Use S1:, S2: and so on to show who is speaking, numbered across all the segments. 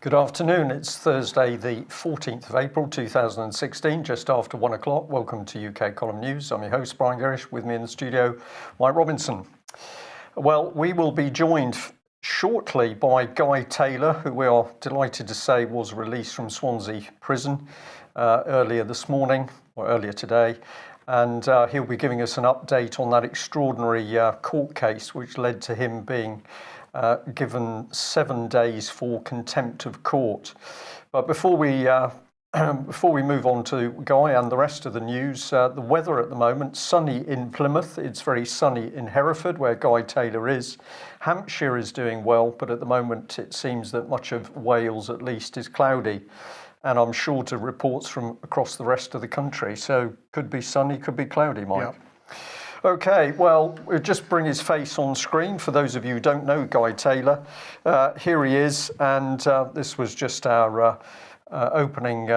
S1: Good afternoon. It's Thursday, the 14th of April 2016, just after 1 o'clock. Welcome to UK Column News. I'm your host, Brian Gerrish. With me in the studio, Mike Robinson. Well, we will be joined shortly by Guy Taylor, who we are delighted to say was released from Swansea Prison earlier this morning, or earlier today. And he'll be giving us an update on that extraordinary court case, which led to him being given 7 days for contempt of court. But before we move on to Guy and the rest of the news, the weather at the moment, sunny in Plymouth. It's very sunny in Hereford, where Guy Taylor is. Hampshire is doing well, but at the moment it seems that much of Wales, at least, is cloudy. And I'm short of reports from across the rest of the country. So could be sunny, could be cloudy, Mike.
S2: Yep.
S1: Okay, well, we'll just bring his face on screen for those of you who don't know Guy Taylor. Here he is, and this was just our opening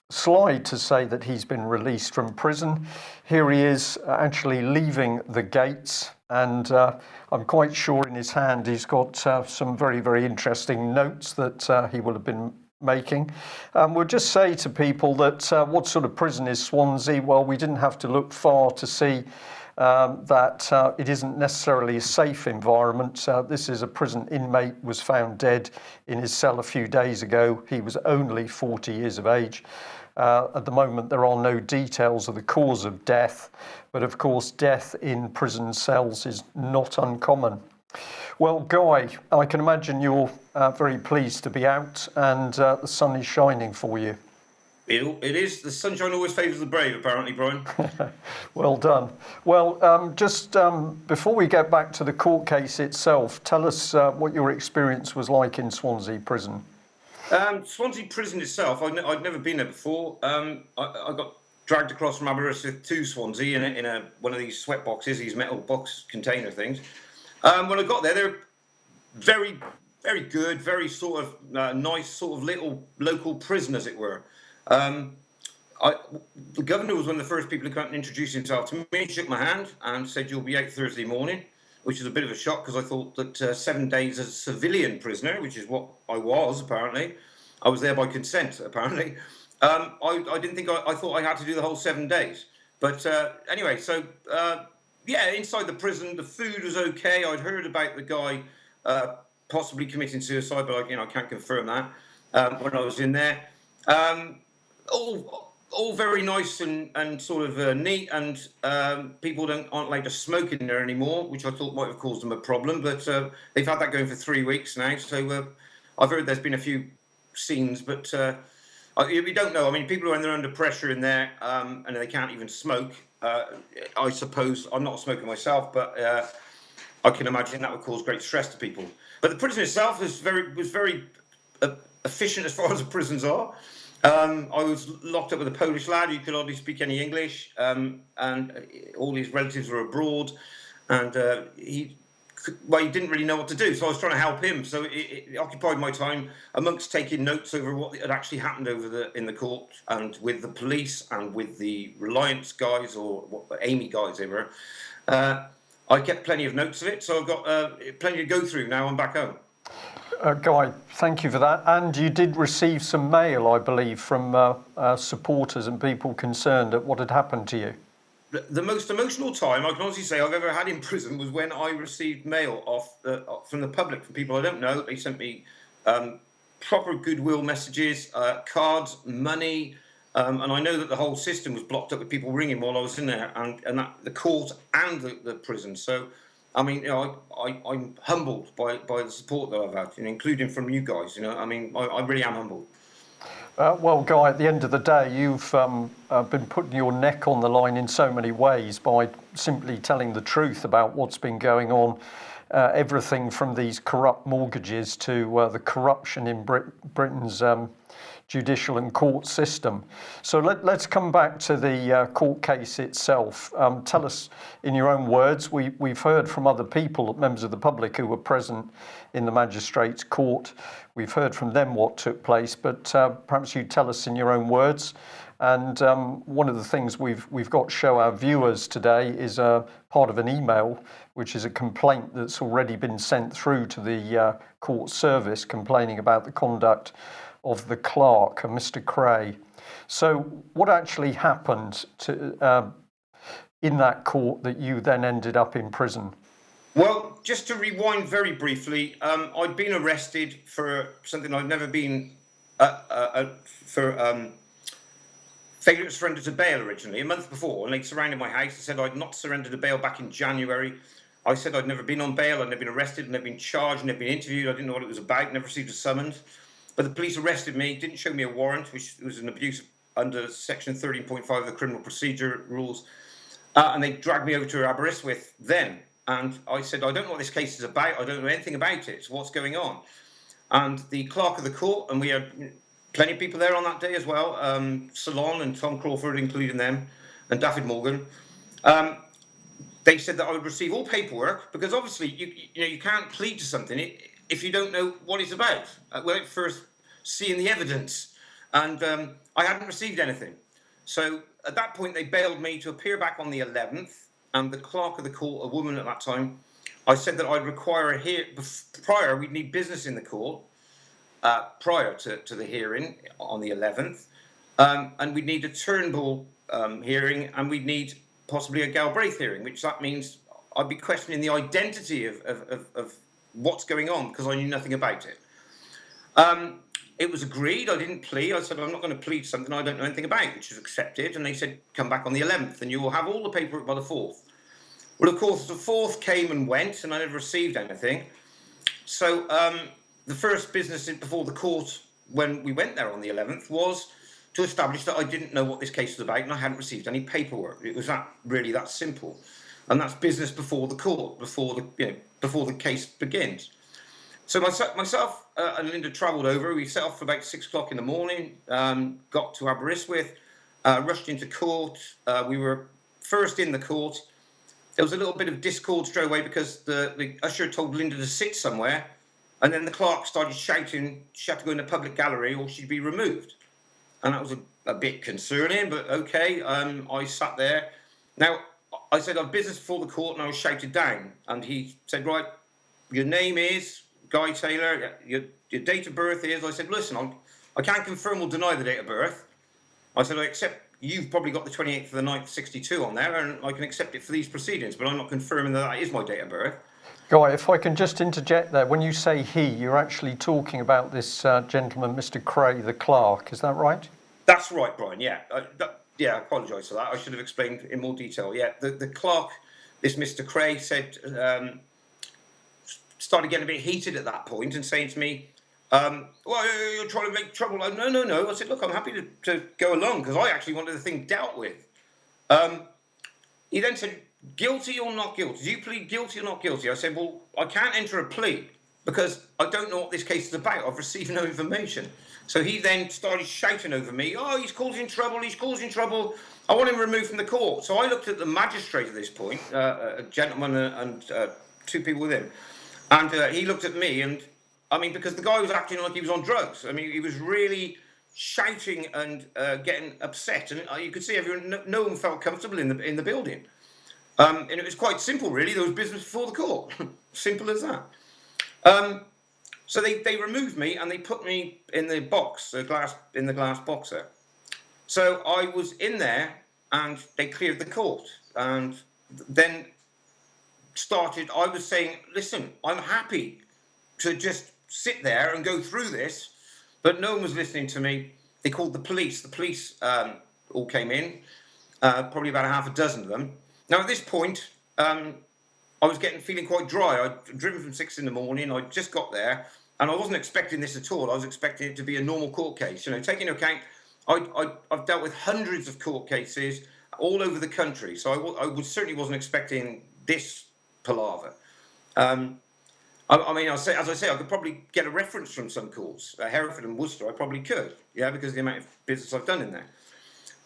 S1: slide to say that he's been released from prison. Here he is actually leaving the gates, and I'm quite sure in his hand he's got some very, very interesting notes that he will have been making. We'll just say to people that what sort of prison is Swansea? Well, we didn't have to look far to see that it isn't necessarily a safe environment. This is a prison inmate was found dead in his cell a few days ago. He was only 40 years of age. At the moment, there are no details of the cause of death, but of course, death in prison cells is not uncommon. Well, Guy, I can imagine you're very pleased to be out and the sun is shining for you.
S3: It is. The sunshine always favours the brave, apparently, Brian.
S1: Well done. Well, just before we get back to the court case itself, tell us what your experience was like in Swansea Prison.
S3: Swansea Prison itself, I'd never been there before. I got dragged across from Aberystwyth to Swansea in one of these sweat boxes, these metal box container things. When I got there, they were very, very good, very sort of nice, sort of little local prison, as it were. The governor was one of the first people to come and introduce himself to me, shook my hand and said, "You'll be out Thursday morning," which is a bit of a shock because I thought that 7 days as a civilian prisoner, which is what I was, apparently. I was there by consent, apparently. I didn't think, I thought I had to do the whole 7 days. But anyway, so yeah, inside the prison, the food was okay. I'd heard about the guy possibly committing suicide, but I can't confirm that when I was in there. All very nice and sort of neat, and people aren't allowed to smoke in there anymore, which I thought might have caused them a problem. But they've had that going for 3 weeks now, so I've heard there's been a few scenes, but we don't know. I mean, people when they're under pressure in there and they can't even smoke. I suppose I'm not a smoker myself, but I can imagine that would cause great stress to people. But the prison itself was very efficient as far as the prisons are. I was locked up with a Polish lad who could hardly speak any English, and all his relatives were abroad, and he didn't really know what to do, so I was trying to help him. So it occupied my time amongst taking notes over what had actually happened in the court, and with the police and with the Reliance guys, or Amy guys they were. I kept plenty of notes of it, so I've got plenty to go through now. I'm back home.
S1: Guy, thank you for that. And you did receive some mail, I believe, from supporters and people concerned at what had happened to you.
S3: The most emotional time I can honestly say I've ever had in prison was when I received mail from the public, from people I don't know. They sent me proper goodwill messages, cards, money, and I know that the whole system was blocked up with people ringing while I was in there, and that the court and the prison. So, I mean, I'm humbled by the support that I've had, including from you guys. I mean, I really am humbled.
S1: Well, Guy, at the end of the day, you've been putting your neck on the line in so many ways by simply telling the truth about what's been going on. Everything from these corrupt mortgages to the corruption in Britain's judicial and court system. So let's come back to the court case itself. Tell us in your own words. We've heard from other people, members of the public who were present in the magistrate's court. We've heard from them what took place, but perhaps you tell us in your own words And one of the things we've got to show our viewers today is a part of an email, which is a complaint that's already been sent through to the court service complaining about the conduct of the clerk, Mr. Cray. So what actually happened in that court that you then ended up in prison?
S3: Well, just to rewind very briefly, I'd been arrested for something I'd never been for failure to surrender to bail originally, a month before, and they surrounded my house and said I'd not surrendered to bail back in January. I said I'd never been on bail, I'd never been arrested, never been charged, never been interviewed, I didn't know what it was about, never received a summons. But the police arrested me, didn't show me a warrant, which was an abuse under section 13.5 of the criminal procedure rules, and they dragged me over to Aberystwyth then. And I said, I don't know what this case is about, I don't know anything about it, so what's going on? And the clerk of the court, and we had plenty of people there on that day as well, Salon and Tom Crawford, including them, and David Morgan. They said that I would receive all paperwork, because obviously you can't plead to something if you don't know what it's about, without first seeing the evidence. And I hadn't received anything. So at that point, they bailed me to appear back on the 11th, and the clerk of the court, a woman at that time, I said that I'd require a hearing. Prior, we'd need business in the court prior to the hearing on the 11th, and we'd need a Turnbull hearing, and we'd need possibly a Galbraith hearing, which that means I'd be questioning the identity of what's going on because I knew nothing about it. It was agreed. I didn't plead. I said I'm not going to plead something I don't know anything about, which was accepted. And they said come back on the 11th, and you will have all the paperwork by the 4th. Well, of course, the 4th came and went, and I never received anything. So the first business before the court when we went there on the 11th was to establish that I didn't know what this case was about and I hadn't received any paperwork. It was that simple, and that's business before the court, before the case begins. So myself and Linda travelled over. We set off for about 6 o'clock in the morning. Got to Aberystwyth, rushed into court. We were first in the court. There was a little bit of discord straight away because the usher told Linda to sit somewhere, and then the clerk started shouting she had to go in the public gallery or she'd be removed. And that was a bit concerning, but okay. I sat there. Now, I said, I've business before the court, and I was shouted down. And he said, right, your name is Guy Taylor, your date of birth is. I said, listen, I can't confirm or deny the date of birth. I said, I accept you've probably got the 28th of the 9th, 62 on there, and I can accept it for these proceedings, but I'm not confirming that is my date of birth.
S1: Guy, if I can just interject there, when you say he, you're actually talking about this gentleman, Mr. Cray, the clerk, is that right?
S3: That's right, Brian, yeah. I apologise for that. I should have explained in more detail. Yeah, the clerk, this Mr. Cray, said, started getting a bit heated at that point and saying to me, well, you're trying to make trouble. No. I said, look, I'm happy to go along because I actually wanted the thing dealt with. He then said, guilty or not guilty? Do you plead guilty or not guilty? I said, well, I can't enter a plea because I don't know what this case is about. I've received no information. So he then started shouting over me, oh, he's causing trouble. I want him removed from the court. So I looked at the magistrate at this point, a gentleman and 2 people with him. And he looked at me and, because the guy was acting like he was on drugs. He was really shouting and getting upset. And you could see everyone, no one felt comfortable in the building. And it was quite simple, really. There was business before the court. Simple as that. So they removed me and they put me in the box, the glass box there. So I was in there and they cleared the court. And then I was saying, listen, I'm happy to just sit there and go through this, but no one was listening to me. They called the police. The police all came in, probably about half a dozen of them. Now, at this point, I was feeling quite dry. I'd driven from 6 in the morning. I just got there, and I wasn't expecting this at all. I was expecting it to be a normal court case. Taking into account, I've dealt with hundreds of court cases all over the country, so I certainly wasn't expecting this palaver. As I say, I could probably get a reference from some courts, Hereford and Worcester. I probably could, because of the amount of business I've done in there.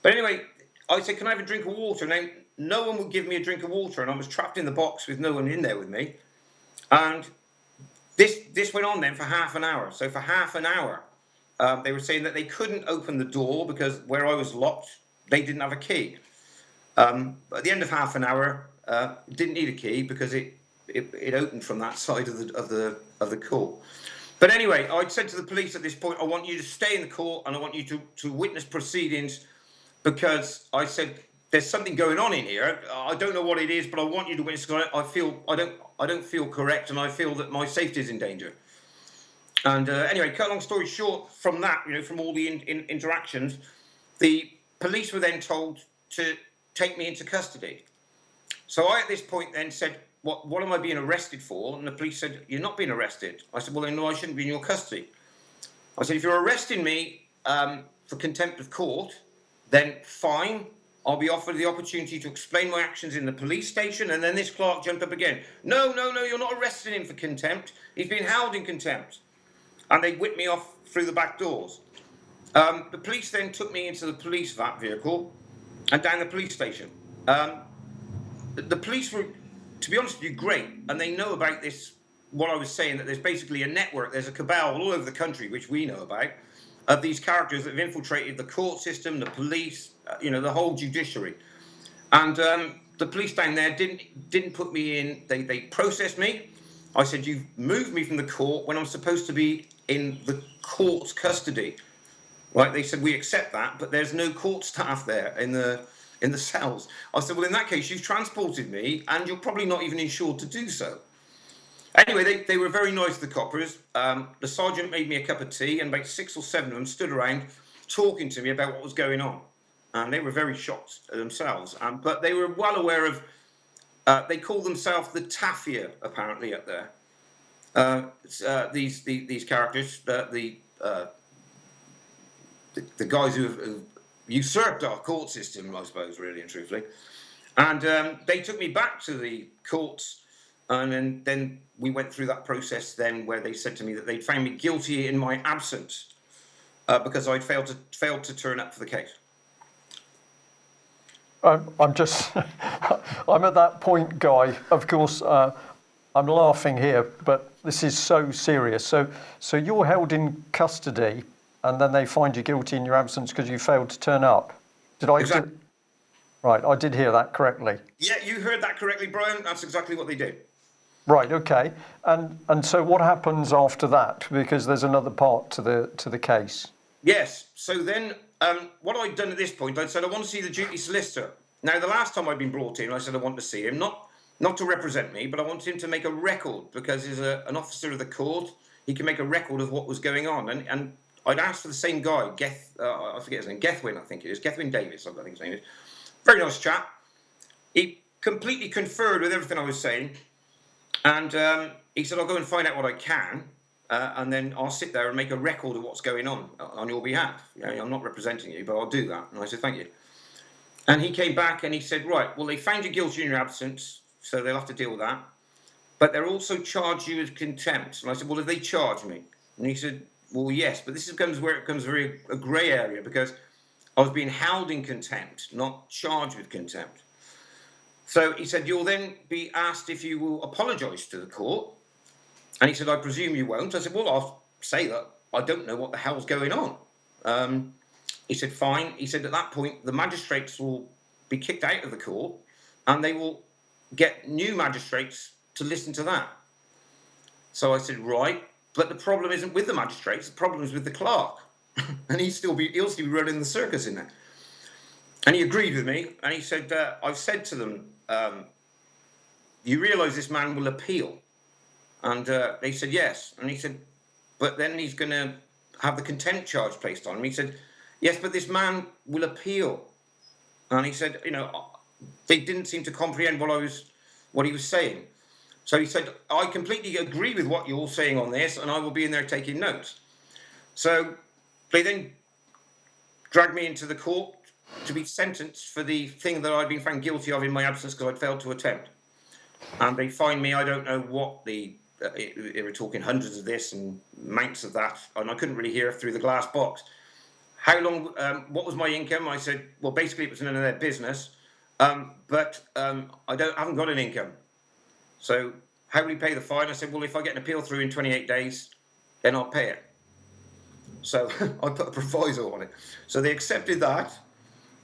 S3: But anyway, I said, can I have a drink of water? Now, no one would give me a drink of water, and I was trapped in the box with no one in there with me. And this went on then for half an hour. So for half an hour, They were saying that they couldn't open the door because where I was locked, they didn't have a key. But at the end of half an hour, didn't need a key because it opened from that side of the court. But anyway, I said to the police at this point, I want you to stay in the court and I want you to witness proceedings, because I said there's something going on in here. I don't know what it is, but I want you to witness. I don't feel correct, and I feel that my safety is in danger. And anyway, cut a long story short, from that, from all the interactions, the police were then told to take me into custody. So I, at this point, then said, what am I being arrested for? And the police said, you're not being arrested. I said, well, then no, I shouldn't be in your custody. I said, if you're arresting me for contempt of court, then fine. I'll be offered the opportunity to explain my actions in the police station. And then this clerk jumped up again. No, you're not arresting him for contempt. He's been held in contempt. And they whipped me off through the back doors. The police then took me into the police VAT vehicle and down the police station. The police were, to be honest with you, great. And they know about this, what I was saying, that there's basically a network, there's a cabal all over the country, which we know about, of these characters that have infiltrated the court system, the police, the whole judiciary. And the police down there didn't put me in, they processed me. I said, you've moved me from the court when I'm supposed to be in the court's custody. Right? They said, we accept that, but there's no court staff there in the cells. I said, well, in that case, you've transported me and you're probably not even insured to do so. Anyway, they were very nice, the coppers. The sergeant made me a cup of tea, and about 6 or 7 of them stood around talking to me about what was going on. And they were very shocked themselves. But they were well aware of, they call themselves the Tafia, apparently, up there. These characters, the guys who have usurped our court system, I suppose, really and truthfully. And they took me back to the courts. And then we went through that process then where they said to me that they'd found me guilty in my absence because I'd failed to turn up for the case.
S1: I'm just, I'm at that point, Guy. Of course, I'm laughing here, but this is so serious. So you're held in custody, and then they find you guilty in your absence because you failed to turn up. Did I?
S3: Exactly.
S1: Right, I did hear that correctly.
S3: Yeah, you heard that correctly, Brian. That's exactly what they did.
S1: Right. Okay. And so what happens after that? Because there's another part to the case.
S3: Yes. So then, what I'd done at this point, I'd said I want to see the duty solicitor. Now, the last time I'd been brought in, I said I want to see him, not to represent me, but I wanted him to make a record because he's an officer of the court. He can make a record of what was going on. And I'd asked for the same guy, I forget his name, Gethwin, I think it is, Gethwin Davis, I think his name is. Very nice chap. He completely conferred with everything I was saying. And he said, I'll go and find out what I can, and then I'll sit there and make a record of what's going on your behalf. I'm not representing you, but I'll do that. And I said, thank you. And he came back and he said, right, well, they found you guilty in your absence, so they'll have to deal with that. But they'll also charge you with contempt. And I said, well, if they charge me? And he said, well, yes, but this becomes where it becomes a grey area, because I was being held in contempt, not charged with contempt. So he said, you'll then be asked if you will apologise to the court. And he said, I presume you won't. I said, well, I'll say that I don't know what the hell's going on. He said, fine. He said, at that point, the magistrates will be kicked out of the court and they will get new magistrates to listen to that. So I said, right. But the problem isn't with the magistrates. The problem is with the clerk. And he'll still be running the circus in there. And he agreed with me, and he said, I've said to them, you realise this man will appeal? And they said, yes. And he said, but then he's going to have the contempt charge placed on him. He said, yes, but this man will appeal. And he said, they didn't seem to comprehend what he was saying. So he said, I completely agree with what you're saying on this, and I will be in there taking notes. So they then dragged me into the court to be sentenced for the thing that I'd been found guilty of in my absence because I'd failed to attempt. And they fined me, I don't know what they were talking hundreds of this and mounts of that, and I couldn't really hear through the glass box. How long, what was my income? I said, well, basically it was none of their business, but I haven't got an income. So how will you pay the fine? I said, well, if I get an appeal through in 28 days, then I'll pay it. So I put a proviso on it. So they accepted that,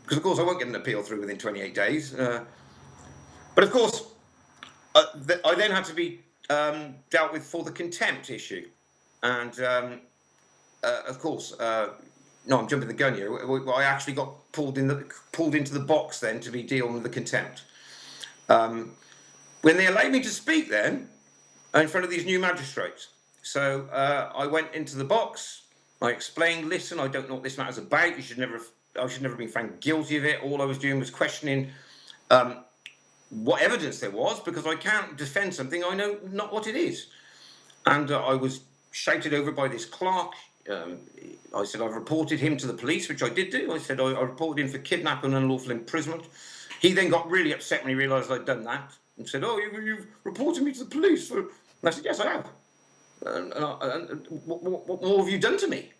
S3: because of course I won't get an appeal through within 28 days. But of course, I then had to be dealt with for the contempt issue. And of course, no, I'm jumping the gun here. I actually got pulled into the box then to be dealing with the contempt. When they allowed me to speak then, in front of these new magistrates. So I went into the box. I explained, listen, I don't know what this matter's about. I should never have been found guilty of it. All I was doing was questioning what evidence there was, because I can't defend something I know not what it is. And I was shouted over by this clerk. I said I've reported him to the police, which I did do. I said I reported him for kidnapping and unlawful imprisonment. He then got really upset when he realised I'd done that and said, "Oh, you've reported me to the police." And I said, "Yes, I have. And what more have you done to me?"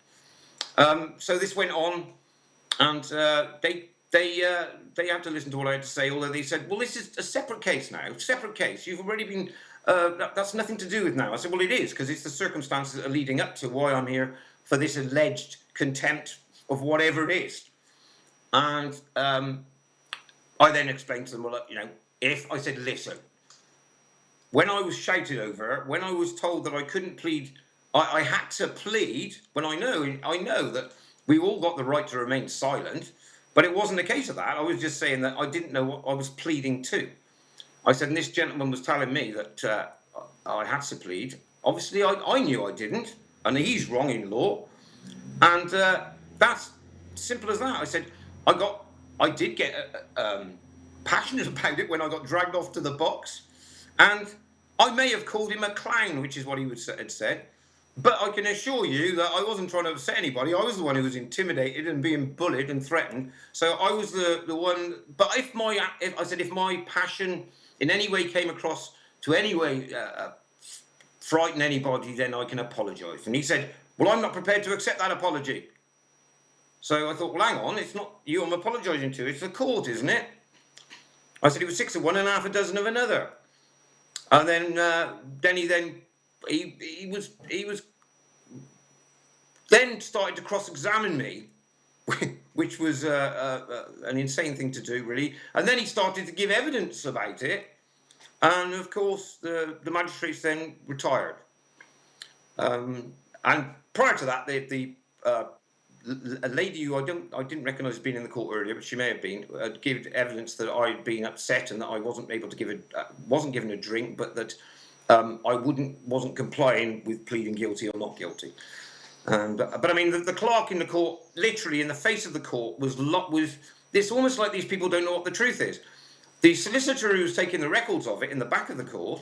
S3: So this went on, and they had to listen to what I had to say. Although they said, "Well, this is a separate case now. Separate case. You've already been. That's nothing to do with now." I said, "Well, it is, because it's the circumstances that are leading up to why I'm here for this alleged contempt of whatever it is." And I then explained to them, "Well, if I said, listen, when I was shouted over, when I was told that I couldn't plead, I had to plead, when I know that we all got the right to remain silent, but it wasn't a case of that. I was just saying that I didn't know what I was pleading to." I said, and this gentleman was telling me that I had to plead. Obviously, I knew I didn't, and he's wrong in law. And that's simple as that. I said, I did get passionate about it when I got dragged off to the box. And I may have called him a clown, which is what he had said. But I can assure you that I wasn't trying to upset anybody. I was the one who was intimidated and being bullied and threatened. So I was the one. But if my passion in any way came across to any way frighten anybody, then I can apologise. And he said, "Well, I'm not prepared to accept that apology." So I thought, well, hang on, it's not you I'm apologising to, it's the court, isn't it? I said it was 6 of one and half a dozen of another. And then he was then started to cross-examine me, which was an insane thing to do, really. And then he started to give evidence about it. And of course, the magistrates then retired. And prior to that, a lady who I didn't recognise as being in the court earlier, but she may have been, gave evidence that I'd been upset and that I wasn't able to wasn't given a drink, but that I wasn't complying with pleading guilty or not guilty. But I mean, the clerk in the court, literally in the face of the court, was this almost like these people don't know what the truth is. The solicitor who was taking the records of it in the back of the court,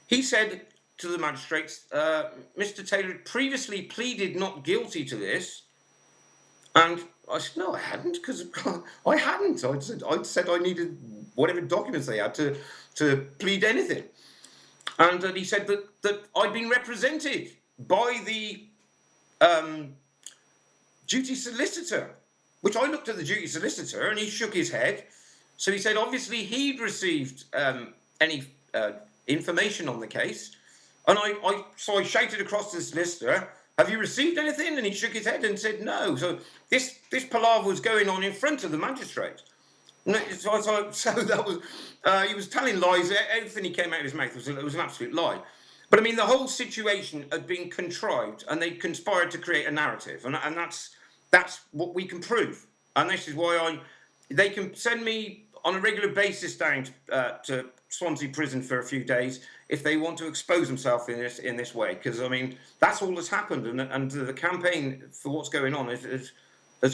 S3: he said to the magistrates, "Mr. Taylor previously pleaded not guilty to this." And I said, "No, I hadn't, because I hadn't. I'd said I needed whatever documents they had to plead anything." And he said that I'd been represented by the duty solicitor, which I looked at the duty solicitor and he shook his head. So he said, obviously he'd received any information on the case. And so I shouted across to the solicitor, "Have you received anything?" And he shook his head and said no. So this palaver was going on in front of the magistrate. So that was, he was telling lies. Everything he came out of his mouth was an absolute lie. But I mean, the whole situation had been contrived, and they conspired to create a narrative, and that's what we can prove. And this is why they can send me on a regular basis down to Swansea prison for a few days if they want to expose themselves in this way, because I mean that's all that's happened, and the campaign for what's going on has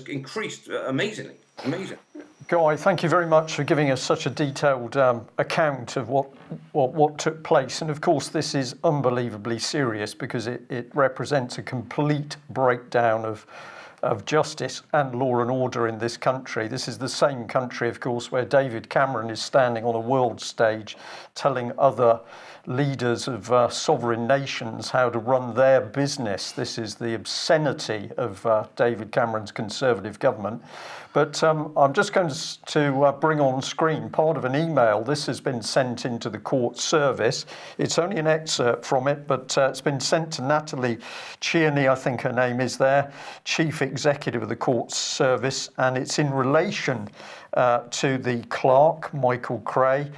S3: increased amazingly. Amazing.
S1: Guy, thank you very much for giving us such a detailed account of what took place. And of course, this is unbelievably serious because it represents a complete breakdown of of justice and law and order in this country. This is the same country, of course, where David Cameron is standing on a world stage telling other leaders of sovereign nations how to run their business. This is the obscenity of David Cameron's Conservative government. But I'm just going to bring on screen part of an email. This has been sent into the court service. It's only an excerpt from it, but it's been sent to Natalie Tierney, I think her name is there, Chief Executive of the court service, and it's in relation to the clerk, Michael Cray.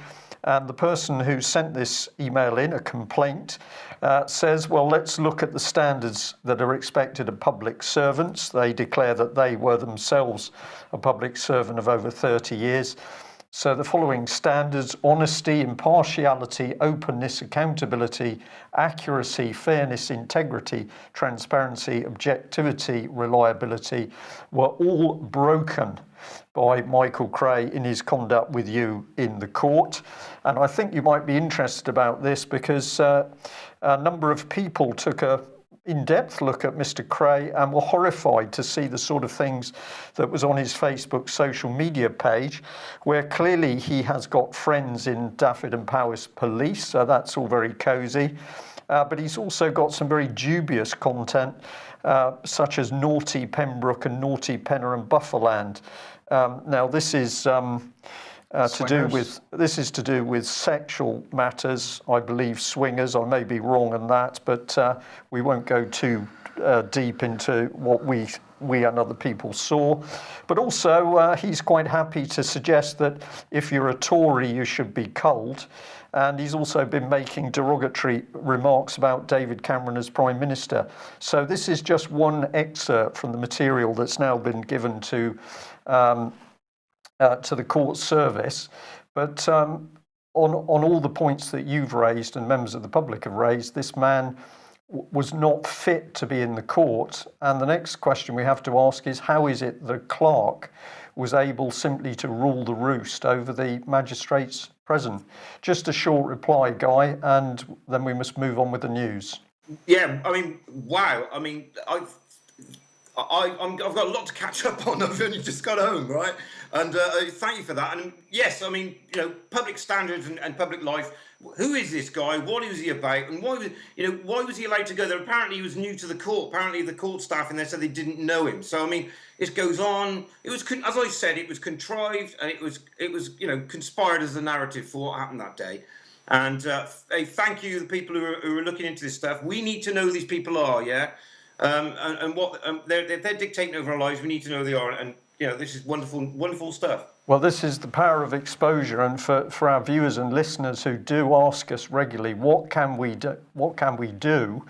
S1: And the person who sent this email in, a complaint, says, well, let's look at the standards that are expected of public servants. They declare that they were themselves a public servant of over 30 years. So the following standards: honesty, impartiality, openness, accountability, accuracy, fairness, integrity, transparency, objectivity, reliability, were all broken by Michael Cray in his conduct with you in the court. And I think you might be interested about this because a number of people took a in-depth look at Mr. Cray and were horrified to see the sort of things that was on his Facebook social media page, where clearly he has got friends in Dafford and Powys Police, so that's all very cosy. But he's also got some very dubious content, such as Naughty Pembroke and Naughty Penner and Bufferland. Now this is to do with sexual matters, I believe swingers. I may be wrong on that, but we won't go too deep into what we and other people saw. But also he's quite happy to suggest that if you're a Tory, you should be culled. And he's also been making derogatory remarks about David Cameron as Prime Minister. So this is just one excerpt from the material that's now been given to the court service. But on all the points that you've raised and members of the public have raised, this man was not fit to be in the court. And the next question we have to ask is, how is it the clerk was able simply to rule the roost over the magistrates present? Just a short reply, Guy, and then we must move on with the news.
S3: Yeah, I mean, wow. I mean, I've got a lot to catch up on. I've only just got home, right? And thank you for that. And yes, I mean, public standards and public life. Who is this guy? What is he about? And why was he allowed to go there? Apparently, he was new to the court. Apparently, the court staff in there said they didn't know him. So I mean, it goes on. It was, as I said, it was contrived and it was conspired as the narrative for what happened that day. And thank you, the people who are looking into this stuff. We need to know who these people are, yeah. And what they're dictating over our lives. We need to know who they are, and this is wonderful, wonderful stuff.
S1: Well, this is the power of exposure, and for our viewers and listeners who do ask us regularly, what can we do? What can we do?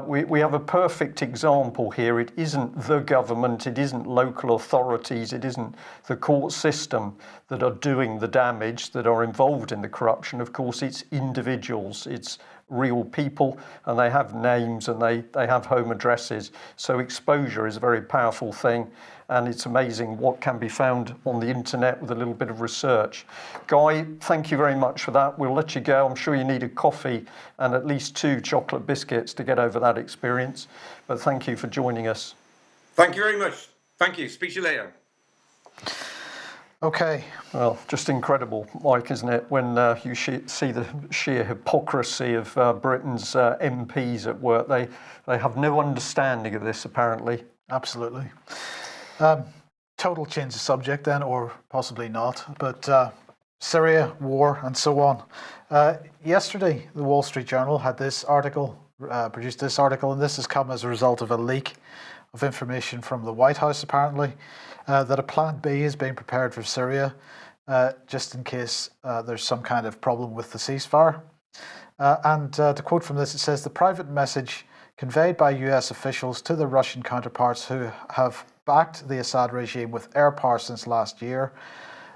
S1: We have a perfect example here. It isn't the government, it isn't local authorities, it isn't the court system that are doing the damage, that are involved in the corruption. Of course, it's individuals, it's real people, and they have names and they have home addresses. So exposure is a very powerful thing, and it's amazing what can be found on the internet with a little bit of research. Guy, thank you very much for that. We'll let you go. I'm sure you need a coffee and at least 2 chocolate biscuits to get over that experience. But thank you for joining us.
S3: Thank you very much. Thank you. Speak to you later.
S2: Okay.
S1: Well, just incredible, Mike, isn't it, when you see the sheer hypocrisy of Britain's MPs at work. They have no understanding of this, apparently.
S2: Absolutely. Total change of subject then, or possibly not, but Syria, war, and so on. Yesterday, the Wall Street Journal had this article, produced this article, and this has come as a result of a leak of information from the White House, apparently, that a Plan B is being prepared for Syria, just in case there's some kind of problem with the ceasefire. And to quote from this, it says, the private message conveyed by US officials to the Russian counterparts who have backed the Assad regime with air power since last year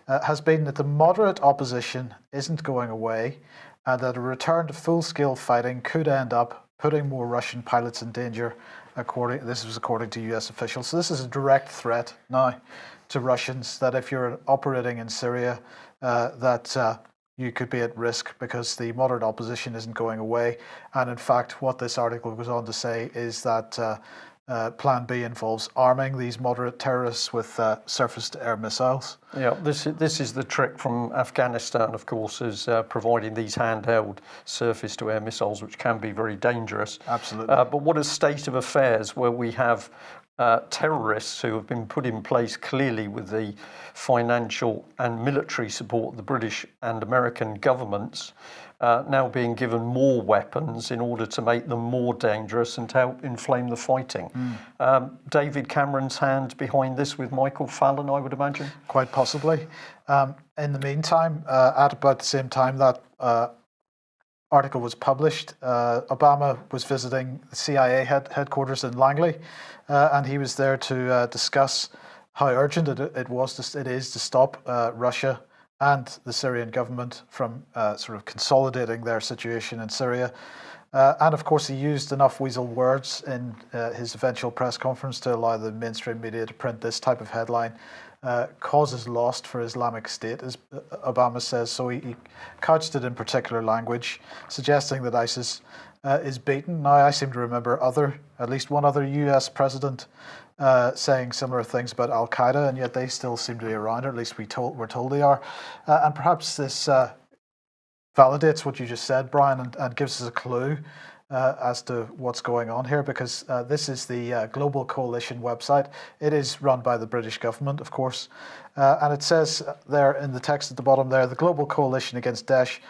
S2: has been that the moderate opposition isn't going away and that a return to full-scale fighting could end up putting more Russian pilots in danger. This was according to US officials. So this is a direct threat now to Russians that if you're operating in Syria, that you could be at risk because the moderate opposition isn't going away. And in fact, what this article goes on to say is that Plan B involves arming these moderate terrorists with surface-to-air missiles.
S1: Yeah, this is the trick from Afghanistan, of course, is providing these handheld surface-to-air missiles, which can be very dangerous.
S2: Absolutely.
S1: But what a state of affairs where we have terrorists who have been put in place clearly with the financial and military support of the British and American governments, now being given more weapons in order to make them more dangerous and to help inflame the fighting. David Cameron's hand behind this with Michael Fallon, I would imagine?
S2: Quite possibly. In the meantime, at about the same time that article was published, Obama was visiting the CIA headquarters in Langley, and he was there to discuss how urgent it is to stop Russia and the Syrian government from sort of consolidating their situation in Syria. And of course, he used enough weasel words in his eventual press conference to allow the mainstream media to print this type of headline: causes lost for Islamic State, as Obama says. So he couched it in particular language, suggesting that ISIS is beaten. Now, I seem to remember at least one other US president saying similar things about Al Qaeda, and yet they still seem to be around, or at least we're told they are. And perhaps this validates what you just said, Brian, and gives us a clue as to what's going on here, because this is the Global Coalition website. It is run by the British government, of course, and it says there in the text at the bottom there, the Global Coalition Against Daesh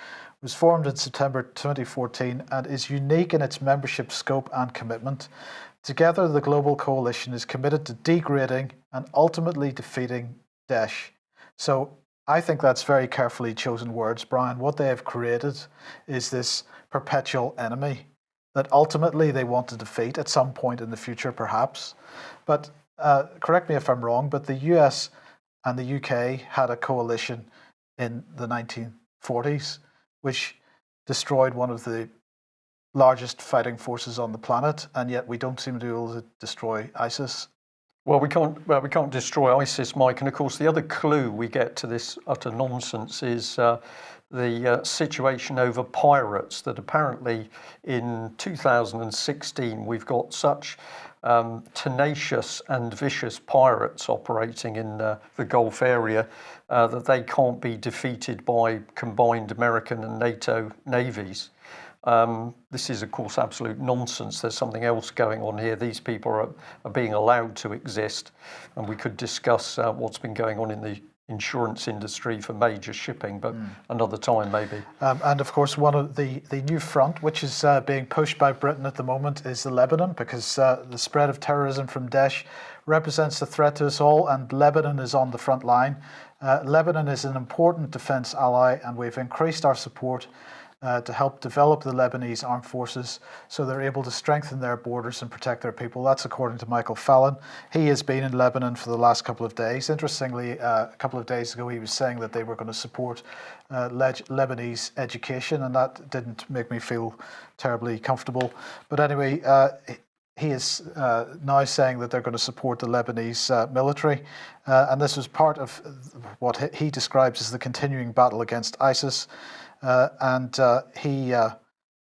S2: was formed in September 2014 and is unique in its membership scope and commitment. Together, the Global Coalition is committed to degrading and ultimately defeating Daesh. So I think that's very carefully chosen words, Brian. What they have created is this perpetual enemy that ultimately they want to defeat at some point in the future, perhaps. But correct me if I'm wrong, but the US and the UK had a coalition in the 1940s, which destroyed one of the largest fighting forces on the planet, and yet we don't seem to be able to destroy ISIS.
S1: Well, we can't destroy ISIS, Mike. And of course, the other clue we get to this utter nonsense is the situation over pirates. That apparently in 2016 we've got such tenacious and vicious pirates operating in the Gulf area that they can't be defeated by combined American and NATO navies. This is, of course, absolute nonsense. There's something else going on here. These people are being allowed to exist, and we could discuss what's been going on in the insurance industry for major shipping, but another time maybe.
S2: And of course, one of the new front, which is being pushed by Britain at the moment, is Lebanon, because the spread of terrorism from Daesh represents a threat to us all, and Lebanon is on the front line. Lebanon is an important defence ally, and we've increased our support to help develop the Lebanese armed forces so they're able to strengthen their borders and protect their people. That's according to Michael Fallon. He has been in Lebanon for the last couple of days. Interestingly, a couple of days ago, he was saying that they were going to support Lebanese education, and that didn't make me feel terribly comfortable. But anyway, he is now saying that they're going to support the Lebanese military. And this was part of what he describes as the continuing battle against ISIS. And he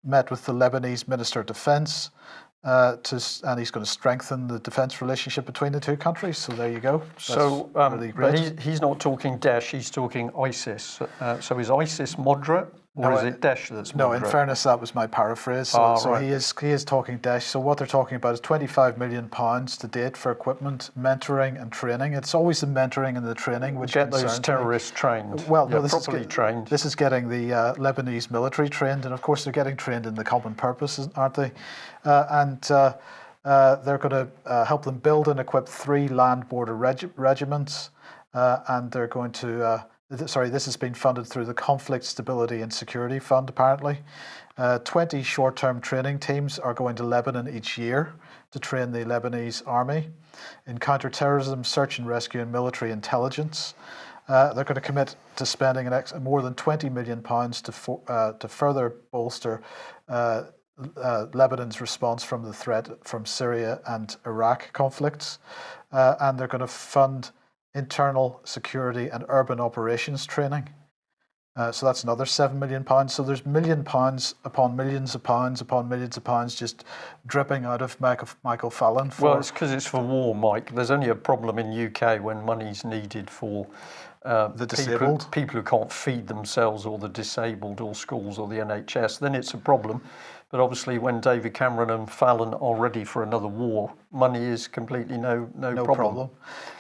S2: met with the Lebanese Minister of Defence, and he's going to strengthen the defence relationship between the two countries. So there you go.
S1: So
S2: really great.
S1: But he's not talking Daesh, he's talking ISIS. So is ISIS moderate, or is it Daesh that's moderate?
S2: No, in fairness, that was my paraphrase. So right. He is talking Daesh. So what they're talking about is £25 million to date for equipment, mentoring and training. It's always the mentoring and the training which
S1: get those terrorists trained.
S2: Well,
S1: no, properly trained.
S2: This is getting the Lebanese military trained, and of course they're getting trained in the common purpose, aren't they? And they're going to help them build and equip 3 land border regiments, and they're going to. This has been funded through the Conflict Stability and Security Fund, apparently. 20 short-term training teams are going to Lebanon each year to train the Lebanese army in counter-terrorism, search and rescue, and military intelligence. They're going to commit to spending more than £20 million to further bolster Lebanon's response from the threat from Syria and Iraq conflicts. And they're going to fund internal security and urban operations training. So that's another £7 million. So there's £1 million upon millions of pounds upon millions of pounds just dripping out of Michael Fallon.
S1: Well, it's because it's for war, Mike. There's only a problem in UK when money's needed for
S2: the disabled,
S1: people who can't feed themselves, or the disabled, or schools, or the NHS. Then it's a problem. But obviously, when David Cameron and Fallon are ready for another war, money is completely no problem.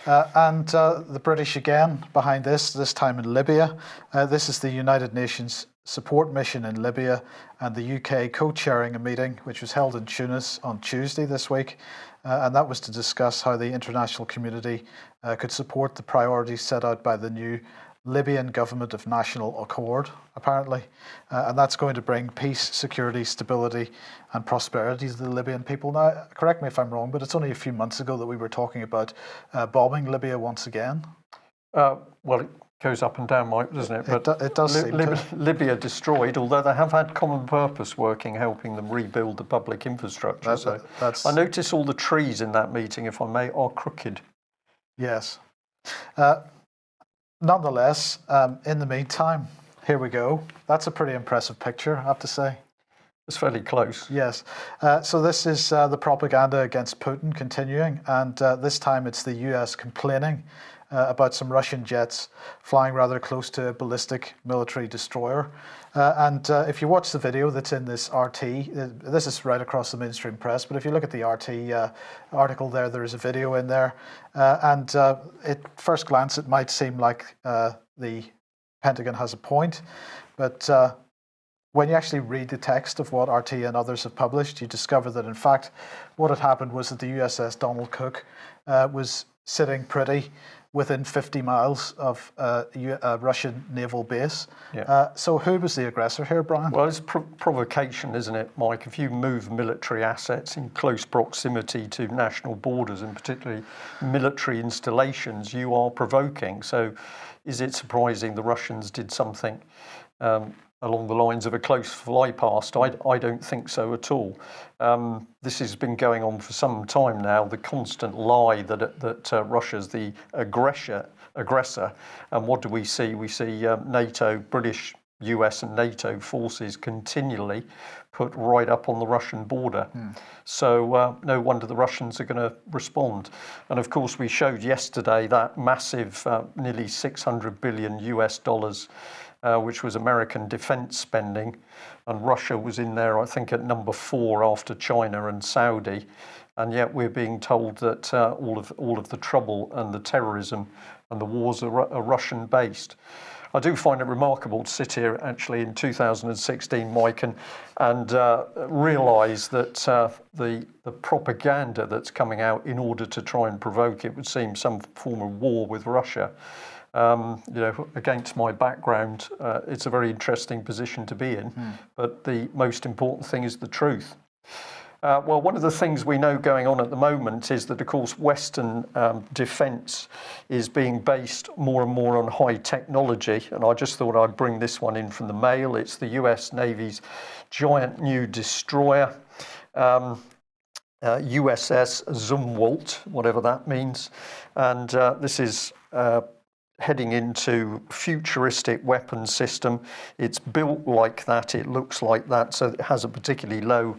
S2: And the British again behind this time in Libya. This is the United Nations support mission in Libya, and the UK co-chairing a meeting which was held in Tunis on Tuesday this week. And that was to discuss how the international community could support the priorities set out by the new Libyan government of national accord, apparently. And that's going to bring peace, security, stability and prosperity to the Libyan people. Now, correct me if I'm wrong, but it's only a few months ago that we were talking about bombing Libya once again.
S1: Well, it goes up and down, Mike, doesn't it? But
S2: it does seem to.
S1: Libya destroyed, although they have had common purpose working, helping them rebuild the public infrastructure. I notice all the trees in that meeting, if I may, are crooked.
S2: Yes. Nonetheless, in the meantime, here we go. That's a pretty impressive picture, I have to say.
S1: It's fairly close.
S2: Yes. So this is the propaganda against Putin continuing, and this time it's the US complaining about some Russian jets flying rather close to a ballistic military destroyer. And if you watch the video that's in this RT, this is right across the mainstream press, but if you look at the RT article there is a video in there. And at first glance, it might seem like the Pentagon has a point, but when you actually read the text of what RT and others have published, you discover that in fact what had happened was that the USS Donald Cook was sitting pretty within 50 miles of a Russian naval base.
S1: Yeah.
S2: So who was the aggressor here, Brian?
S1: Well, it's provocation, isn't it, Mike? If you move military assets in close proximity to national borders, and particularly military installations, you are provoking. So is it surprising the Russians did something along the lines of a close fly past? I don't think so at all. This has been going on for some time now, the constant lie that Russia's the aggressor. And what do we see? We see NATO, British, US and NATO forces continually put right up on the Russian border. So no wonder the Russians are going to respond. And of course, we showed yesterday that massive, nearly $600 billion US dollars, which was American defense spending. And Russia was in there, I think, at number 4 after China and Saudi. And yet we're being told that all of the trouble and the terrorism and the wars are Russian-based. I do find it remarkable to sit here actually in 2016, Mike, and realise that the propaganda that's coming out in order to try and provoke, it would seem, some form of war with Russia. Against my background, it's a very interesting position to be in. But the most important thing is the truth. Well, one of the things we know going on at the moment is that, of course, Western defence is being based more and more on high technology. And I just thought I'd bring this one in from the Mail. It's the US Navy's giant new destroyer, USS Zumwalt, whatever that means. And this is heading into futuristic weapons system. It's built like that, it looks like that, so it has a particularly low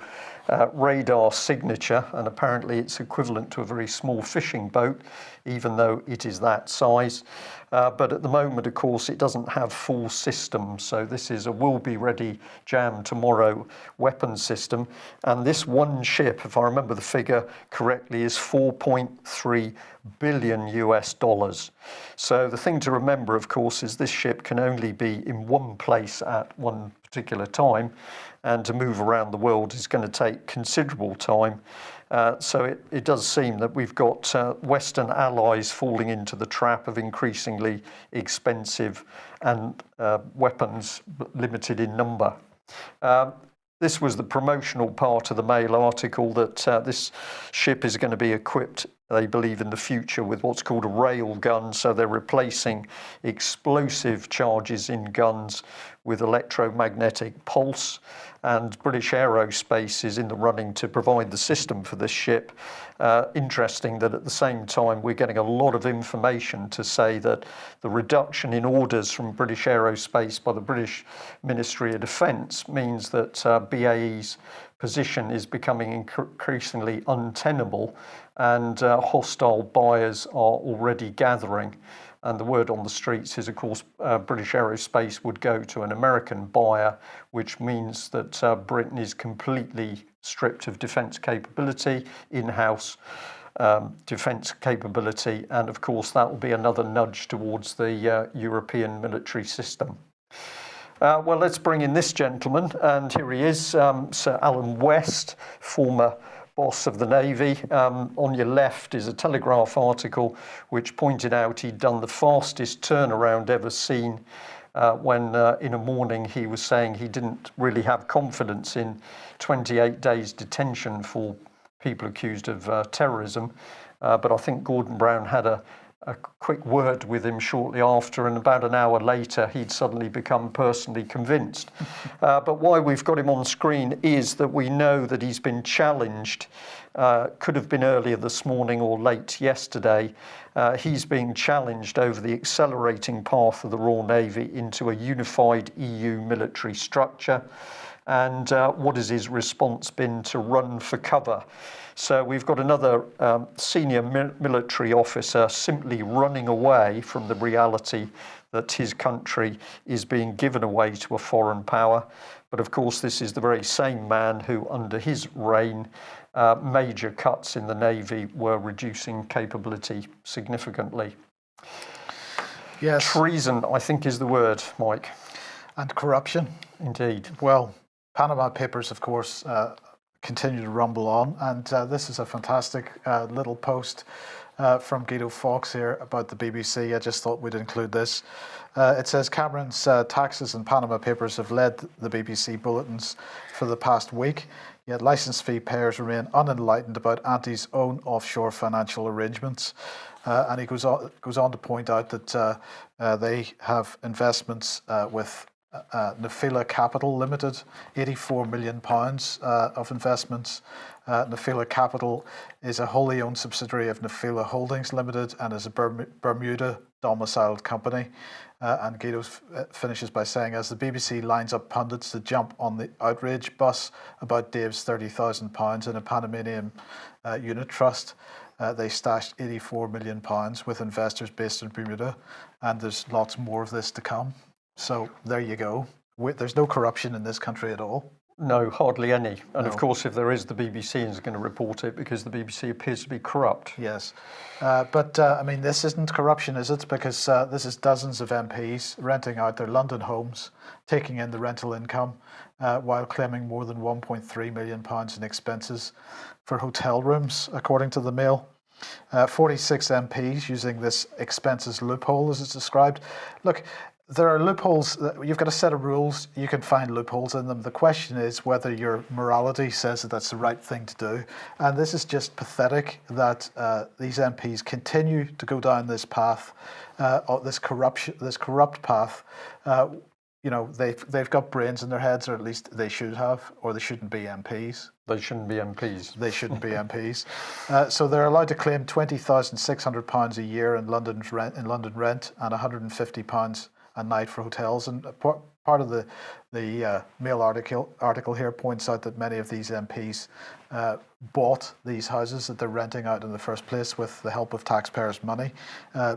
S1: radar signature, and apparently it's equivalent to a very small fishing boat, even though it is that size. But at the moment, of course, it doesn't have full systems. So this is a will-be-ready jam tomorrow weapons system. And this one ship, if I remember the figure correctly, is $4.3 billion US dollars. So the thing to remember, of course, is this ship can only be in one place at one particular time, and to move around the world is going to take considerable time. So it does seem that we've got Western allies falling into the trap of increasingly expensive and weapons limited in number. This was the promotional part of the Mail article, that this ship is going to be equipped They believe in the future with what's called a rail gun, so they're replacing explosive charges in guns with electromagnetic pulse. And British Aerospace is in the running to provide the system for this ship. Interesting that at the same time we're getting a lot of information to say that the reduction in orders from British Aerospace by the British Ministry of Defence means that BAE's position is becoming increasingly untenable, and hostile buyers are already gathering. And the word on the streets is, of course, British Aerospace would go to an American buyer, which means that Britain is completely stripped of defence capability, in-house defence capability, and of course that will be another nudge towards the European military system. Well, let's bring in this gentleman, and here he is, Sir Alan West, former boss of the Navy. On your left is a Telegraph article which pointed out he'd done the fastest turnaround ever seen when in a morning he was saying he didn't really have confidence in 28 days detention for people accused of terrorism. But I think Gordon Brown had a quick word with him shortly after, and about an hour later he'd suddenly become personally convinced. But why we've got him on screen is that we know that he's been challenged, could have been earlier this morning or late yesterday. He's being challenged over the accelerating path of the Royal Navy into a unified EU military structure. And what has his response been? To run for cover. So we've got another senior military officer simply running away from the reality that his country is being given away to a foreign power. But of course, this is the very same man who, under his reign, major cuts in the Navy were reducing capability significantly.
S2: Yes.
S1: Treason, I think, is the word, Mike.
S2: And corruption.
S1: Indeed.
S2: Well, Panama Papers, of course, continue to rumble on, and this is a fantastic little post from Guido Fawkes here about the BBC. I just thought we'd include this. It says Cameron's taxes and Panama Papers have led the BBC bulletins for the past week, yet licence fee payers remain unenlightened about Anti's own offshore financial arrangements. And he goes on to point out that they have investments with Nephila Capital Limited, £84 million of investments. Nephila Capital is a wholly owned subsidiary of Nephila Holdings Limited and is a Bermuda domiciled company. And Guido finishes by saying, as the BBC lines up pundits to jump on the outrage bus about Dave's £30,000 in a Panamanian unit trust, they stashed £84 million with investors based in Bermuda, and there's lots more of this to come. So there you go. There's no corruption in this country at all.
S1: No, hardly any. And
S2: No.
S1: of course, if there is, the BBC is going to report it because the BBC appears to be corrupt.
S2: Yes. But I mean, this isn't corruption, is it? Because this is dozens of MPs renting out their London homes, taking in the rental income, while claiming more than £1.3 million in expenses for hotel rooms, according to the Mail. 46 MPs using this expenses loophole, as it's described. Look, there are loopholes. You've got a set of rules. You can find loopholes in them. The question is whether your morality says that that's the right thing to do. And this is just pathetic that these MPs continue to go down this path, this corrupt path. You know, they've got brains in their heads, or at least they should have, or they shouldn't be MPs.
S1: They shouldn't be MPs.
S2: They shouldn't be MPs. So they're allowed to claim £20,600 a year in London rent, and £150 a night for hotels. And part of the Mail article here points out that many of these MPs bought these houses that they're renting out in the first place with the help of taxpayers' money,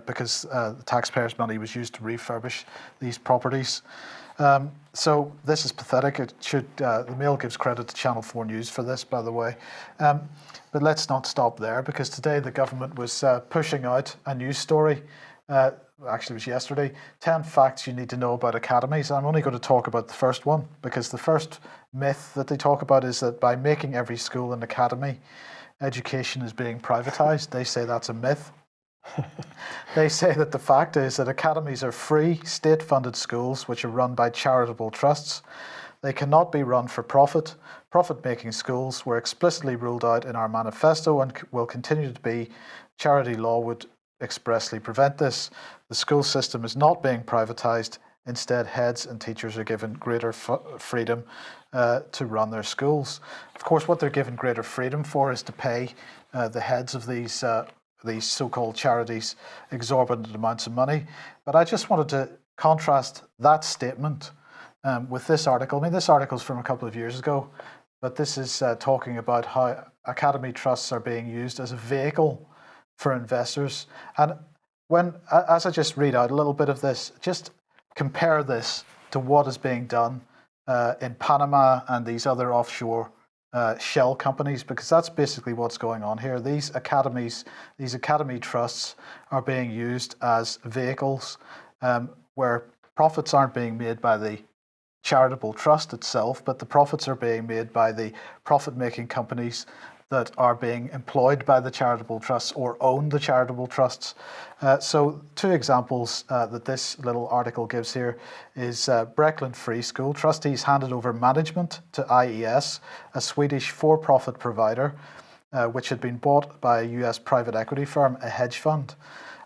S2: because the taxpayers' money was used to refurbish these properties. So this is pathetic. It should. The Mail gives credit to Channel 4 News for this, by the way. But let's not stop there, because today the government was pushing out a news story. Actually, it was yesterday. 10 facts you need to know about academies. I'm only going to talk about the first one, because the first myth that they talk about is that by making every school an academy, education is being privatised. They say that's a myth. They say that the fact is that academies are free, state-funded schools which are run by charitable trusts. They cannot be run for profit. Profit-making schools were explicitly ruled out in our manifesto and will continue to be. Charity law would expressly prevent this. The school system is not being privatised. Instead, heads and teachers are given greater freedom to run their schools. Of course, what they're given greater freedom for is to pay the heads of these so-called charities exorbitant amounts of money. But I just wanted to contrast that statement with this article. I mean, this article is from a couple of years ago, but this is talking about how academy trusts are being used as a vehicle for investors. And as I just read out a little bit of this, just compare this to what is being done in Panama and these other offshore shell companies, because that's basically what's going on here. These academy trusts are being used as vehicles where profits aren't being made by the charitable trust itself, but the profits are being made by the profit-making companies that are being employed by the charitable trusts or own the charitable trusts. So two examples that this little article gives here is Breckland Free School. Trustees handed over management to IES, a Swedish for-profit provider, which had been bought by a US private equity firm, a hedge fund.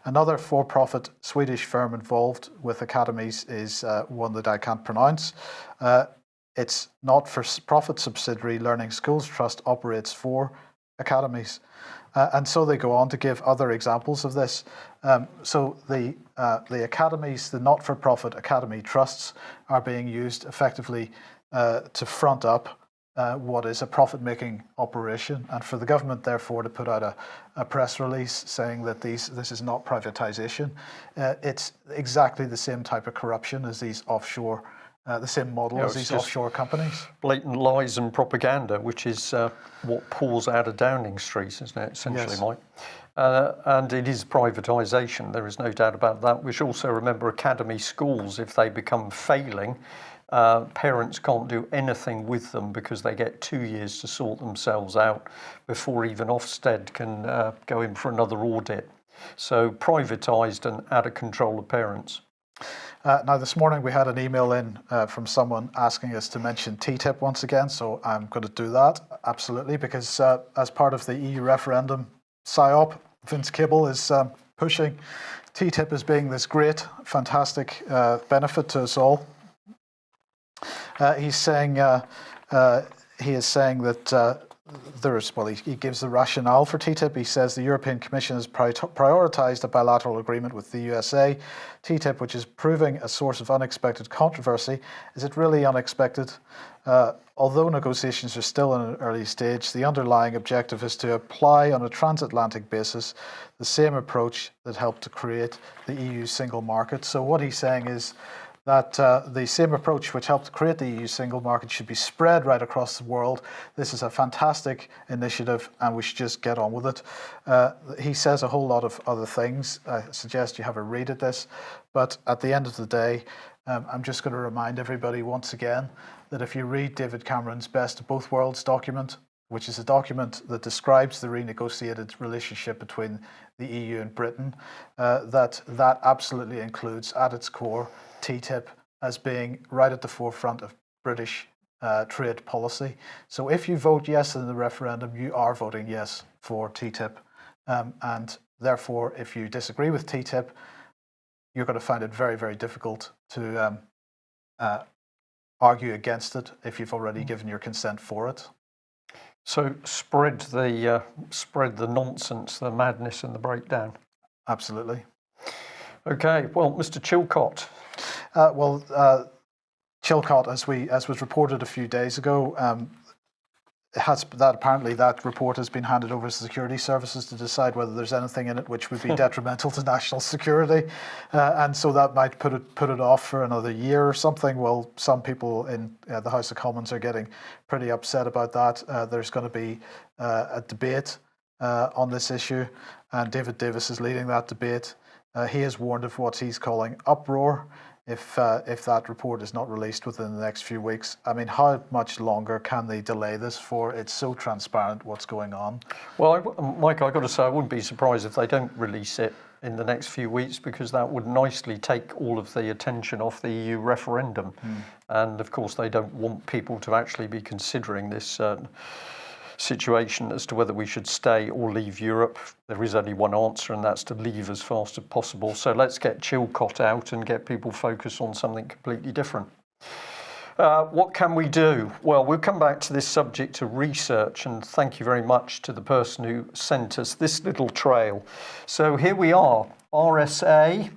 S2: Another for-profit Swedish firm involved with academies is one that I can't pronounce. Its not-for-profit subsidiary Learning Schools Trust operates 4 academies. And so they go on to give other examples of this. So the academies, the not-for-profit academy trusts, are being used effectively to front up what is a profit-making operation, and for the government, therefore, to put out a press release saying that this is not privatization. It's exactly the same type of corruption as these offshore. The same model as these offshore companies.
S1: Blatant lies and propaganda, which is what pours out of Downing Street, isn't it, essentially,
S2: Yes.
S1: Mike? And it is privatisation, there is no doubt about that. We should also remember academy schools, if they become failing, parents can't do anything with them because they get 2 years to sort themselves out before even Ofsted can go in for another audit. So privatised and out of control of parents.
S2: Now, this morning we had an email in from someone asking us to mention TTIP once again, so I'm going to do that, absolutely, because as part of the EU referendum PSYOP, Vince Kibble is pushing TTIP as being this great, fantastic benefit to us all. He is saying that he gives the rationale for TTIP. He says the European Commission has prioritised a bilateral agreement with the USA. TTIP, which is proving a source of unexpected controversy. Is it really unexpected? Although negotiations are still in an early stage, the underlying objective is to apply on a transatlantic basis the same approach that helped to create the EU single market. So what he's saying is that the same approach which helped create the EU single market should be spread right across the world. This is a fantastic initiative and we should just get on with it. He says a whole lot of other things. I suggest you have a read at this. But at the end of the day, I'm just going to remind everybody once again that if you read David Cameron's Best of Both Worlds document, which is a document that describes the renegotiated relationship between the EU and Britain, that absolutely includes at its core TTIP as being right at the forefront of British trade policy. So if you vote yes in the referendum, you are voting yes for TTIP. And therefore, if you disagree with TTIP, you're going to find it very, very difficult to argue against it if you've already given your consent for it.
S1: So spread the nonsense, the madness, and the breakdown.
S2: Absolutely.
S1: Okay. Well, Mr. Chilcott.
S2: Chilcott, as was reported a few days ago, apparently that report has been handed over to security services to decide whether there's anything in it which would be detrimental to national security, and so that might put it off for another year or something. Well, some people in the House of Commons are getting pretty upset about that. There's going to be a debate on this issue, and David Davis is leading that debate. He has warned of what he's calling uproar if that report is not released within the next few weeks. I mean, how much longer can they delay this for? It's so transparent what's going on.
S1: Well, Mike, I've got to say, I wouldn't be surprised if they don't release it in the next few weeks, because that would nicely take all of the attention off the EU referendum. And of course, they don't want people to actually be considering this situation as to whether we should stay or leave Europe. There is only one answer, and that's to leave as fast as possible. So let's get Chilcot out and get people focused on something completely different. What can we do? Well, we'll come back to this subject of research, and thank you very much to the person who sent us this little trail. So here we are, RSA.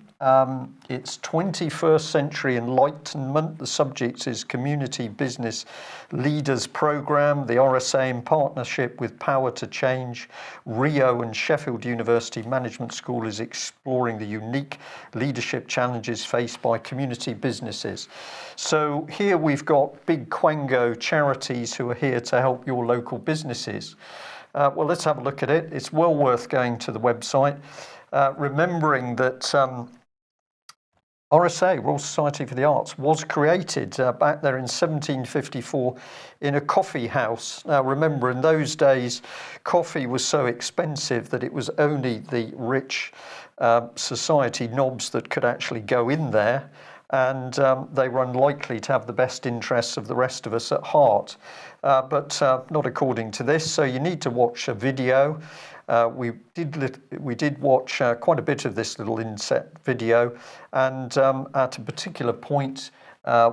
S1: It's 21st Century Enlightenment. The subject is Community Business Leaders Programme. The RSA, in partnership with Power to Change, Rio and Sheffield University Management School, is exploring the unique leadership challenges faced by community businesses. So here we've got big Quango charities who are here to help your local businesses. Well, let's have a look at it. It's well worth going to the website. Remembering that RSA, Royal Society for the Arts, was created back there in 1754 in a coffee house. Now remember, in those days, coffee was so expensive that it was only the rich society knobs that could actually go in there, and they were unlikely to have the best interests of the rest of us at heart. But not according to this, so you need to watch a video. We did watch quite a bit of this little inset video, and at a particular point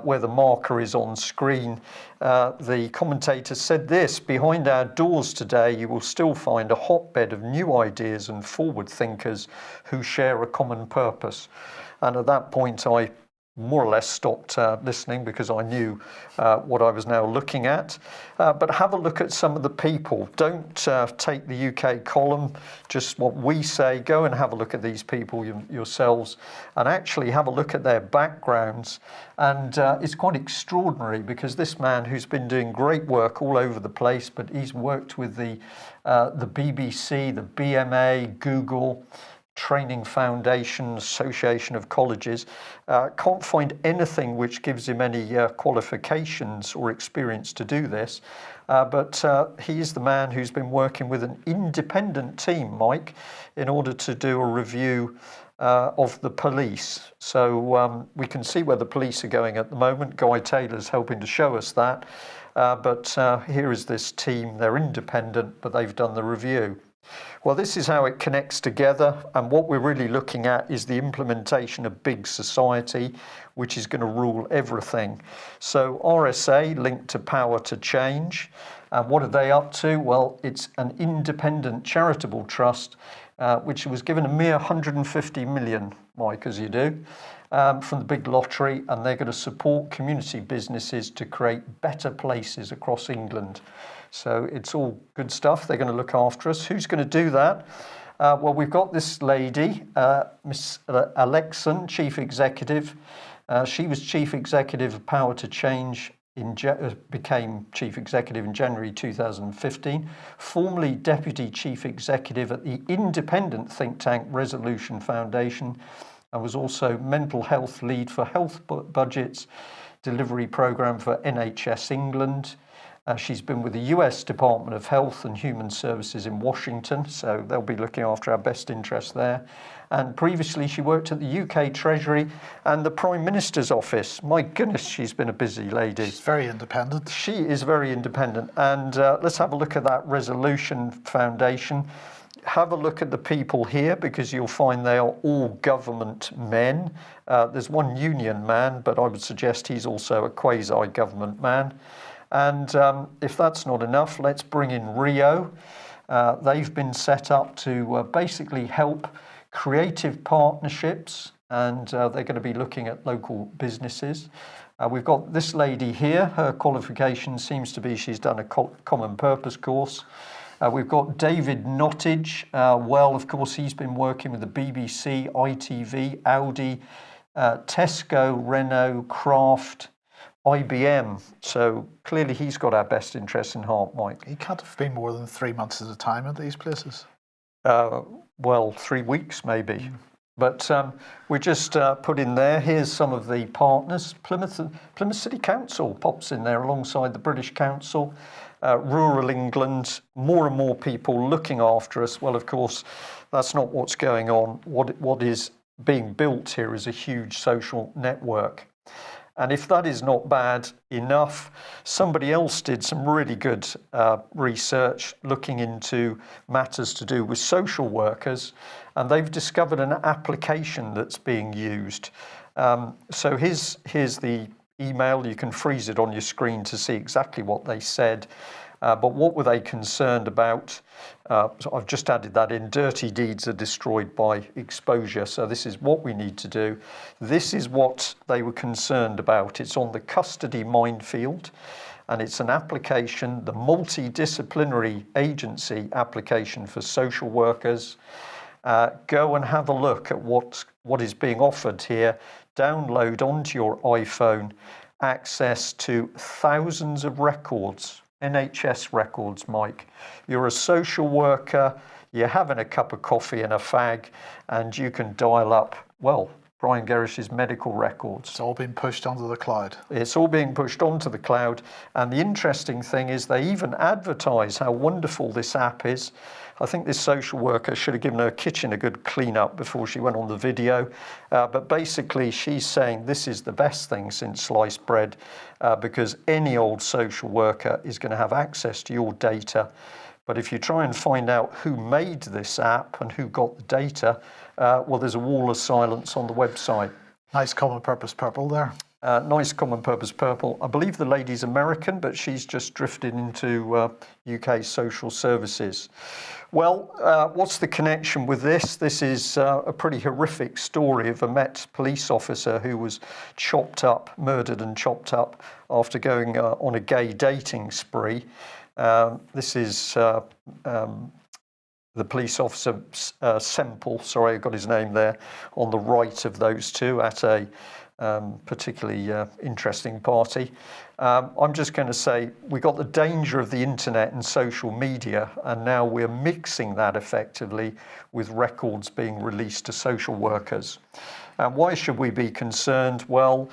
S1: where the marker is on screen, the commentator said this: behind our doors today you will still find a hotbed of new ideas and forward thinkers who share a common purpose. And at that point I more or less stopped listening, because I knew what I was now looking at. But have a look at some of the people. Don't take the UK column, just what we say. Go and have a look at these people yourselves, and actually have a look at their backgrounds. And it's quite extraordinary, because this man, who's been doing great work all over the place, but he's worked with the BBC, the BMA, Google, Training Foundation, Association of Colleges, can't find anything which gives him any qualifications or experience to do this. But he is the man who's been working with an independent team, Mike, in order to do a review of the police. So we can see where the police are going at the moment. Guy Taylor's helping to show us that. But here is this team. They're independent, but they've done the review. Well, this is how it connects together, and what we're really looking at is the implementation of big society, which is going to rule everything. So RSA linked to Power to Change. And what are they up to? Well, it's an independent charitable trust, which was given a mere 150 million, Mike, as you do, from the big lottery, and they're going to support community businesses to create better places across England. So it's all good stuff. They're going to look after us. Who's going to do that? Well, we've got this lady, Miss Alexon, Chief Executive. She was Chief Executive of Power to Change, became Chief Executive in January 2015, formerly Deputy Chief Executive at the independent think tank Resolution Foundation, and was also Mental Health Lead for Health Budgets Delivery Programme for NHS England. She's been with the US Department of Health and Human Services in Washington, so they'll be looking after our best interests there. And previously she worked at the UK Treasury and the Prime Minister's office. My goodness, she's been a busy lady.
S2: She's very independent.
S1: She is very independent. And let's have a look at that Resolution Foundation. Have a look at the people here, because you'll find they are all government men. There's one union man, but I would suggest he's also a quasi-government man. And if that's not enough, let's bring in Rio. They've been set up to basically help creative partnerships, and they're going to be looking at local businesses. We've got this lady here. Her qualification seems to be she's done a common purpose course. We've got David Nottage. Well, of course, he's been working with the BBC, ITV, Audi, Tesco, Renault, Kraft, IBM. So clearly he's got our best interests in heart, Mike.
S2: He can't have been more than 3 months at a time at these places.
S1: Well, 3 weeks maybe. But we just put in there, here's some of the partners. Plymouth City Council pops in there alongside the British Council. rural England, more and more people looking after us. Well, of course, that's not what's going on. What is being built here is a huge social network. And if that is not bad enough, somebody else did some really good research looking into matters to do with social workers, and they've discovered an application that's being used. So here's the email. You can freeze it on your screen to see exactly what they said. But what were they concerned about? So I've just added that in. Dirty deeds are destroyed by exposure. So this is what we need to do. This is what they were concerned about. It's on the custody minefield, and it's an application, the multidisciplinary agency application for social workers. Go and have a look at what is being offered here. Download onto your iPhone access to thousands of records. NHS records, Mike. You're a social worker, you're having a cup of coffee and a fag, and you can dial up, well, Brian Gerrish's medical records.
S2: It's all been pushed onto the cloud.
S1: It's all being pushed onto the cloud. And the interesting thing is they even advertise how wonderful this app is. I think this social worker should have given her kitchen a good clean up before she went on the video. But basically, she's saying this is the best thing since sliced bread because any old social worker is going to have access to your data. But if you try and find out who made this app and who got the data, well, there's a wall of silence on the website.
S2: Nice common purpose purple there.
S1: Nice common purpose purple. I believe the lady's American, but she's just drifted into UK social services. Well, what's the connection with this? This is a pretty horrific story of a Met police officer who was chopped up, murdered and chopped up after going on a gay dating spree. This is the police officer, Semple, sorry, I got his name there, on the right of those two at a particularly interesting party. I'm just going to say we got the danger of the internet and social media, and now we're mixing that effectively with records being released to social workers. Why should we be concerned? Well,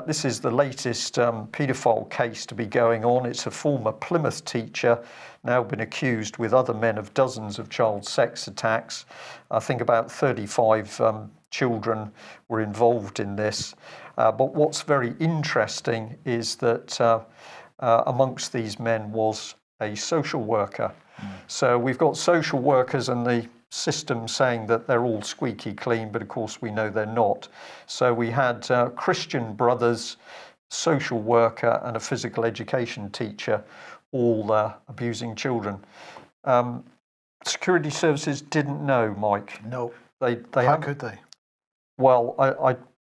S1: this is the latest paedophile case to be going on. It's a former Plymouth teacher, now been accused with other men of dozens of child sex attacks. I think about 35 children were involved in this. But what's very interesting is that amongst these men was a social worker. So we've got social workers and the system saying that they're all squeaky clean, but of course we know they're not. So we had Christian brothers, social worker and a physical education teacher all abusing children. Security services didn't know, Mike.
S2: No.
S1: How
S2: could they?
S1: Well,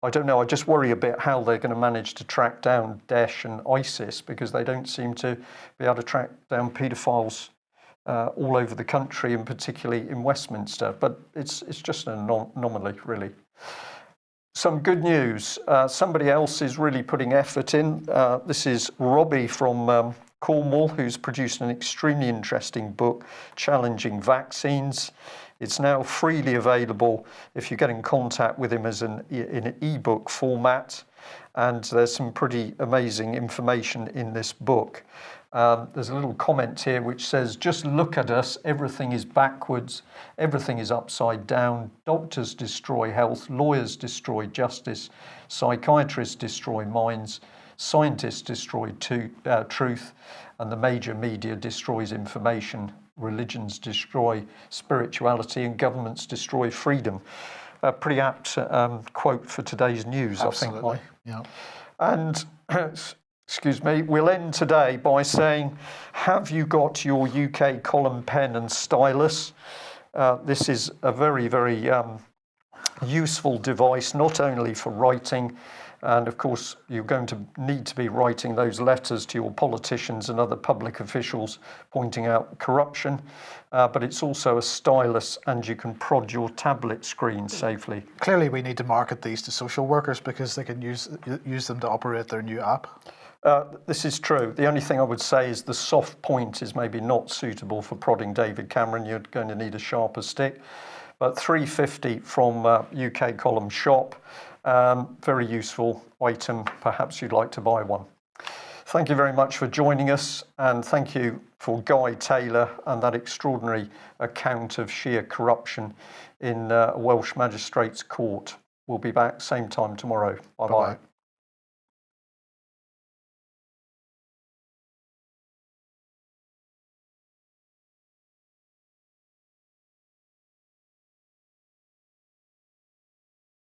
S1: I don't know. I just worry a bit how they're going to manage to track down Daesh and ISIS, because they don't seem to be able to track down paedophiles all over the country, and particularly in Westminster. But it's just an anomaly, really. Some good news. Somebody else is really putting effort in. This is Robbie from Cornwall, who's produced an extremely interesting book, Challenging Vaccines. It's now freely available if you get in contact with him as in an ebook format. And there's some pretty amazing information in this book. There's a little comment here which says, just look at us, everything is backwards, everything is upside down, doctors destroy health, lawyers destroy justice, psychiatrists destroy minds, scientists destroy truth, and the major media destroys information, religions destroy spirituality, and governments destroy freedom. A pretty apt quote for today's news,
S2: Absolutely.
S1: I think.
S2: Yeah.
S1: And excuse me, we'll end today by saying, have you got your UK column pen and stylus? This is a very, very useful device, not only for writing, and of course you're going to need to be writing those letters to your politicians and other public officials pointing out corruption, but it's also a stylus, and you can prod your tablet screen safely.
S2: Clearly we need to market these to social workers because they can use them to operate their new app.
S1: This is true. The only thing I would say is the soft point is maybe not suitable for prodding David Cameron. You're going to need a sharper stick. But £3.50 from UK Column Shop. Very useful item. Perhaps you'd like to buy one. Thank you very much for joining us, and thank you for Guy Taylor and that extraordinary account of sheer corruption in a Welsh magistrate's court. We'll be back same time tomorrow. Bye-bye.
S2: Bye-bye.